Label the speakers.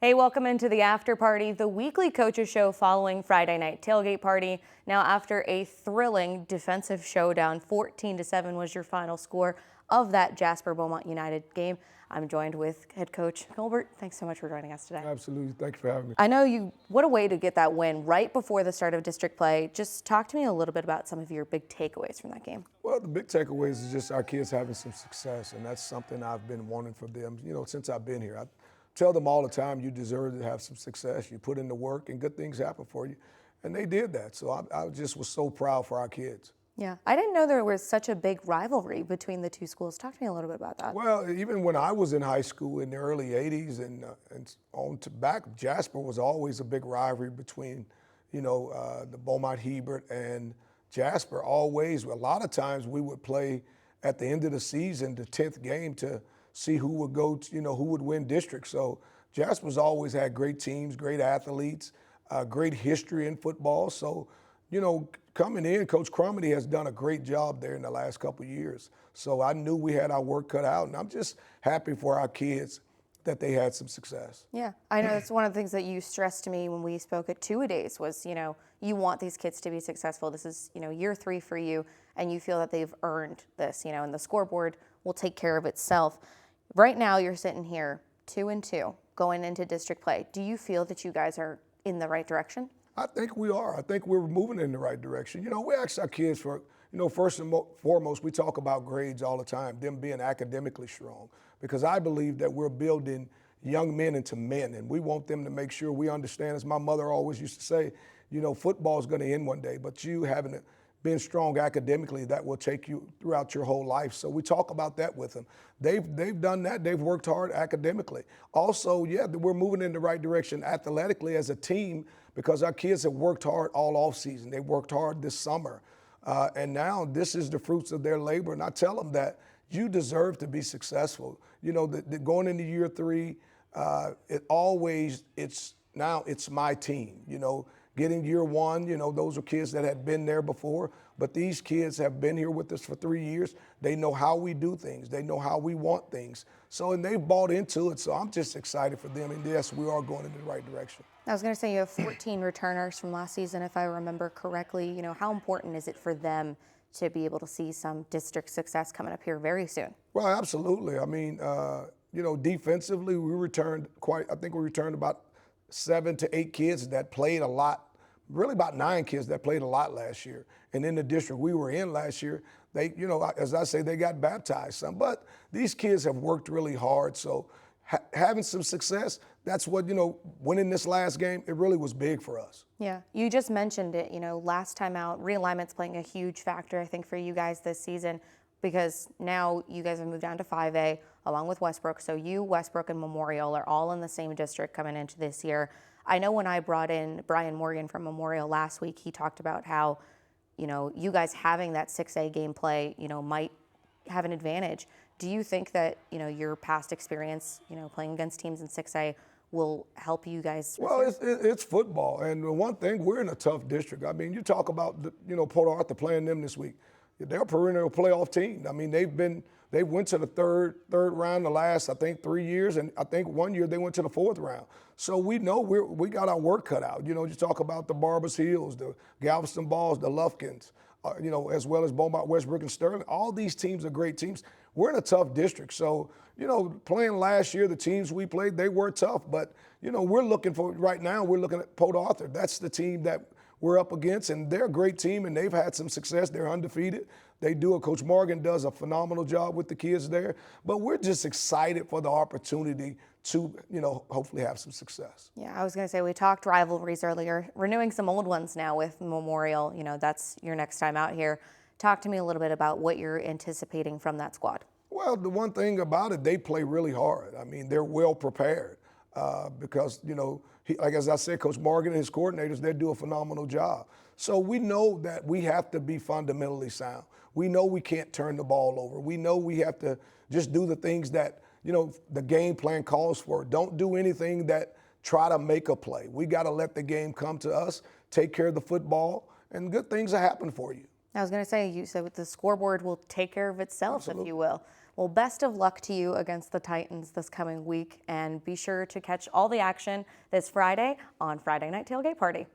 Speaker 1: Hey, welcome into the after party, the weekly coaches show following Friday night tailgate party. Now, after a thrilling defensive showdown, 14-7 was your final score of that Jasper Beaumont United game. I'm joined with head coach Colbert. Thanks so much for joining us today.
Speaker 2: Absolutely. Thank you for having me.
Speaker 1: I know what a way to get that win right before the start of district play. Just talk to me a little bit about some of your big takeaways from that game.
Speaker 2: Well, the big takeaways is just our kids having some success, and that's something I've been wanting for them, since I've been here. I tell them all the time, you deserve to have some success. You put in the work, and good things happen for you. And they did that. So I just was so proud for our kids.
Speaker 1: Yeah, I didn't know there was such a big rivalry between the two schools. Talk to me a little bit about that.
Speaker 2: Well, even when I was in high school in the early 80s and on to back, Jasper was always a big rivalry between, the Beaumont Hebert and Jasper. Always, a lot of times we would play at the end of the season, the 10th game, to see who would go, who would win district. So Jasper's always had great teams, great athletes, great history in football. So, coming in, Coach Crumity has done a great job there in the last couple of years. So I knew we had our work cut out, and I'm just happy for our kids that they had some success.
Speaker 1: Yeah, I know that's one of the things that you stressed to me when we spoke at two-a-days was, you want these kids to be successful. This is, year 3 for you, and you feel that they've earned this, and the scoreboard will take care of itself. Right now, you're sitting here 2-2 going into district play. Do you feel that you guys are in the right direction?
Speaker 2: I think we are. I think we're moving in the right direction. We ask our kids for, first and foremost, we talk about grades all the time, them being academically strong, because I believe that we're building young men into men, and we want them to make sure we understand, as my mother always used to say, football is going to end one day, but you having been strong academically, that will take you throughout your whole life. So we talk about that with them. They've done that. They've worked hard academically. Also, yeah, we're moving in the right direction athletically as a team because our kids have worked hard all off season. They worked hard this summer. And now this is the fruits of their labor. And I tell them that you deserve to be successful. Going into year 3, it's my team. Getting year 1, those are kids that had been there before, but these kids have been here with us for 3 years. They know how we do things. They know how we want things. And they've bought into it, so I'm just excited for them. And yes, we are going in the right direction.
Speaker 1: I was going to say you have 14 returners from last season, if I remember correctly. How important is it for them to be able to see some district success coming up here very soon?
Speaker 2: Well, absolutely. I mean, defensively, we returned about 7 to 8 kids that played a lot, really about 9 kids that played a lot last year. And in the district we were in last year, they, as I say, they got baptized some. But these kids have worked really hard. So having some success, that's what, winning this last game, it really was big for us.
Speaker 1: Yeah, you just mentioned it, last time out, realignment's playing a huge factor, I think, for you guys this season, because now you guys have moved down to 5A along with Westbrook. So you, Westbrook, and Memorial are all in the same district coming into this year. I know when I brought in Brian Morgan from Memorial last week, he talked about how, you guys having that 6A gameplay, might have an advantage. Do you think that, your past experience, playing against teams in 6A will help you guys?
Speaker 2: Well, it's football. And one thing, we're in a tough district. I mean, you talk about, Port Arthur playing them this week. They're a perennial playoff team. I mean, they went to the third round the last, I think, 3 years, and I think one year they went to the 4th round. So we know we got our work cut out. You talk about the Barbers Hills, the Galveston Balls, the Lufkins, as well as Beaumont, Westbrook, and Sterling. All these teams are great teams. We're in a tough district. So, playing last year, the teams we played, they were tough. But, we're looking at Port Arthur. That's the team that we're up against, and they're a great team, and they've had some success. They're undefeated. Coach Morgan does a phenomenal job with the kids there. But we're just excited for the opportunity to, hopefully have some success.
Speaker 1: Yeah, I was going to say, we talked rivalries earlier, renewing some old ones now with Memorial. That's your next time out here. Talk to me a little bit about what you're anticipating from that squad.
Speaker 2: Well, the one thing about it, they play really hard. I mean, they're well prepared because, as I said, Coach Morgan and his coordinators, they do a phenomenal job. So we know that we have to be fundamentally sound. We know we can't turn the ball over. We know we have to just do the things that, the game plan calls for. Don't do anything that try to make a play. We got to let the game come to us, take care of the football, and good things will happen for you.
Speaker 1: I was going to say, you said the scoreboard will take care of itself, Absolutely. If you will. Well, best of luck to you against the Titans this coming week, and be sure to catch all the action this Friday on Friday Night Tailgate Party.